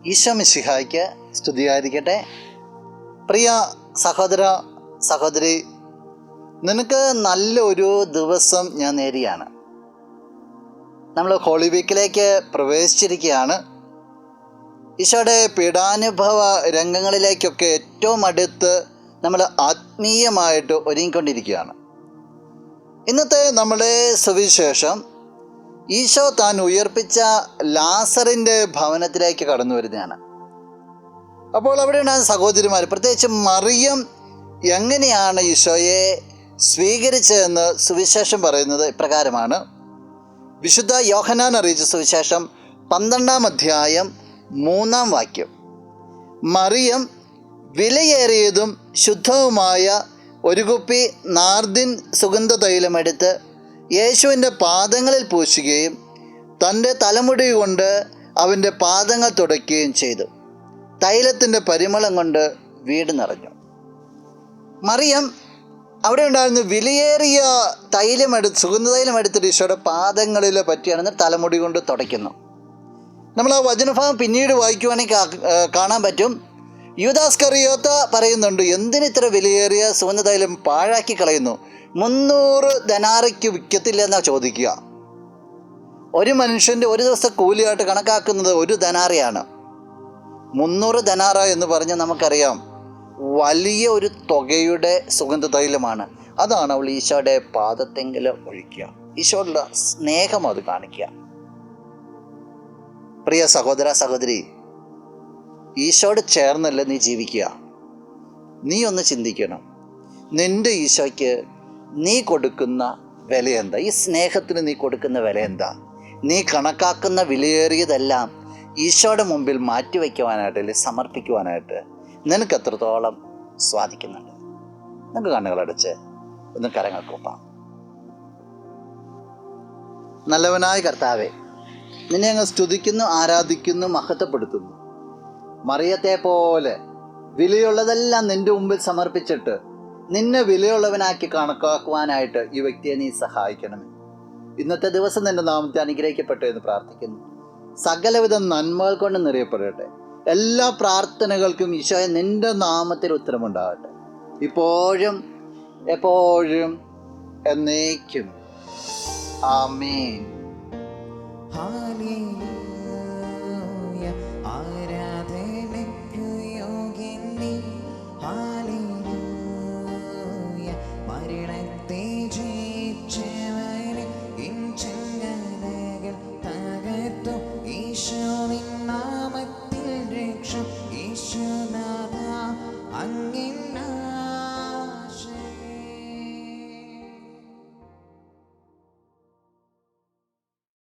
ഈശോ മിശിഹായ്ക്ക് സ്തുതിയായിരിക്കട്ടെ. പ്രിയ സഹോദര സഹോദരി, നിനക്ക് നല്ലൊരു ദിവസം ഞാൻ നേരുകയാണ്. നമ്മൾ ഹോളി വീക്കിലേക്ക് പ്രവേശിച്ചിരിക്കുകയാണ്. ഈശോയുടെ പീഡാനുഭവ രംഗങ്ങളിലേക്കൊക്കെ ഏറ്റവും അടുത്ത് നമ്മൾ ആത്മീയമായിട്ട് ഒരുങ്ങിക്കൊണ്ടിരിക്കുകയാണ്. ഇന്നത്തെ നമ്മുടെ സുവിശേഷം ഈശോ താൻ ഉയർപ്പിച്ച ലാസറിൻ്റെ ഭവനത്തിലേക്ക് കടന്നു വരുന്നതാണ്. അപ്പോൾ അവിടെ ഉണ്ടാകുന്ന സഹോദരിമാർ, പ്രത്യേകിച്ച് മറിയം എങ്ങനെയാണ് ഈശോയെ സ്വീകരിച്ചതെന്ന് സുവിശേഷം പറയുന്നത് ഇപ്രകാരമാണ്. വിശുദ്ധ യോഹന്നാൻ അറിയിച്ച സുവിശേഷം 12-ാം അധ്യായം 3-ാം വാക്യം. മറിയം വിലയേറിയതും ശുദ്ധവുമായ ഒരു കുപ്പി നാർദിൻ സുഗന്ധ തൈലമെടുത്ത് യേശുവിൻ്റെ പാദങ്ങളിൽ പൂശുകയും തൻ്റെ തലമുടി കൊണ്ട് അവൻ്റെ പാദങ്ങൾ തുടയ്ക്കുകയും ചെയ്തു. തൈലത്തിൻ്റെ പരിമളം കൊണ്ട് വീട് നിറഞ്ഞു. മറിയം അവിടെ ഉണ്ടായിരുന്ന വിലയേറിയ സുഗന്ധ തൈലം എടുത്തിട്ട് ഈശോയുടെ പാദങ്ങളിൽ പറ്റിയാണെന്ന് തലമുടി കൊണ്ട് തുടയ്ക്കുന്നു. നമ്മൾ ആ വചനഭാഗം പിന്നീട് വായിക്കുവാണെങ്കിൽ കാണാൻ പറ്റും. യൂദാസ്കറിയോത്ത പറയുന്നുണ്ട്, എന്തിനിത്ര വിലയേറിയ സുഗന്ധ തൈലം പാഴാക്കി കളയുന്നു? 300 ദനാറയ്ക്ക് വിൽക്കത്തില്ലെന്നാണ് ചോദിക്കുക. ഒരു മനുഷ്യൻ്റെ ഒരു ദിവസത്തെ കൂലിയായിട്ട് കണക്കാക്കുന്നത് 1 ദനാറയാണ്. 300 ദനാറ എന്ന് പറഞ്ഞാൽ നമുക്കറിയാം വലിയ ഒരു തുകയുടെ സുഗന്ധ തൈലമാണ്. അതാണ് അവൾ ഈശോയുടെ പാദത്തെങ്കിൽ ഒഴിക്കുക. ഈശോയുടെ സ്നേഹം അത് കാണിക്കുക. പ്രിയ സഹോദര സഹോദരി, ഈശോയോട് ചേർന്നല്ല നീ ജീവിക്കുക. നീ ഒന്ന് ചിന്തിക്കണം, നിൻ്റെ ഈശോയ്ക്ക് നീ കൊടുക്കുന്ന വില എന്താ? ഈ സ്നേഹത്തിന് നീ കൊടുക്കുന്ന വില എന്താ? നീ കണക്കാക്കുന്ന വിലയേറിയതെല്ലാം ഈശോയുടെ മുമ്പിൽ മാറ്റിവെക്കുവാനായിട്ട് അല്ലെങ്കിൽ സമർപ്പിക്കുവാനായിട്ട് നിനക്ക് എത്രത്തോളം സ്വാധിക്കുന്നുണ്ട്? നിനക്ക് കണ്ണുകളടച്ച് ഒന്ന് കരങ്ങൾ കൂപ്പാം. നല്ലവനായ കർത്താവേ, നിന്നെ അങ്ങ് സ്തുതിക്കുന്നു, ആരാധിക്കുന്നു, മഹത്വപ്പെടുത്തുന്നു. മറിയത്തെ പോലെ വിലയുള്ളതെല്ലാം നിൻ്റെ മുമ്പിൽ സമർപ്പിച്ചിട്ട് നിന്നെ വിലയുള്ളവനാക്കി കണക്കാക്കുവാനായിട്ട് ഈ വ്യക്തിയെ നീ സഹായിക്കണമേ. ഇന്നത്തെ ദിവസം നിൻ്റെ നാമത്തെ അനുഗ്രഹിക്കപ്പെട്ടു എന്ന് പ്രാർത്ഥിക്കുന്നു. സകലവിധ നന്മകൾ കൊണ്ട് നിറയപ്പെടട്ടെ. എല്ലാ പ്രാർത്ഥനകൾക്കും ഈശോയെ നിൻ്റെ നാമത്തിൽ ഉത്തരമുണ്ടാകട്ടെ, ഇപ്പോഴും എപ്പോഴും എന്നേക്കും. ആമേൻ. ഈശോ നിന്നാ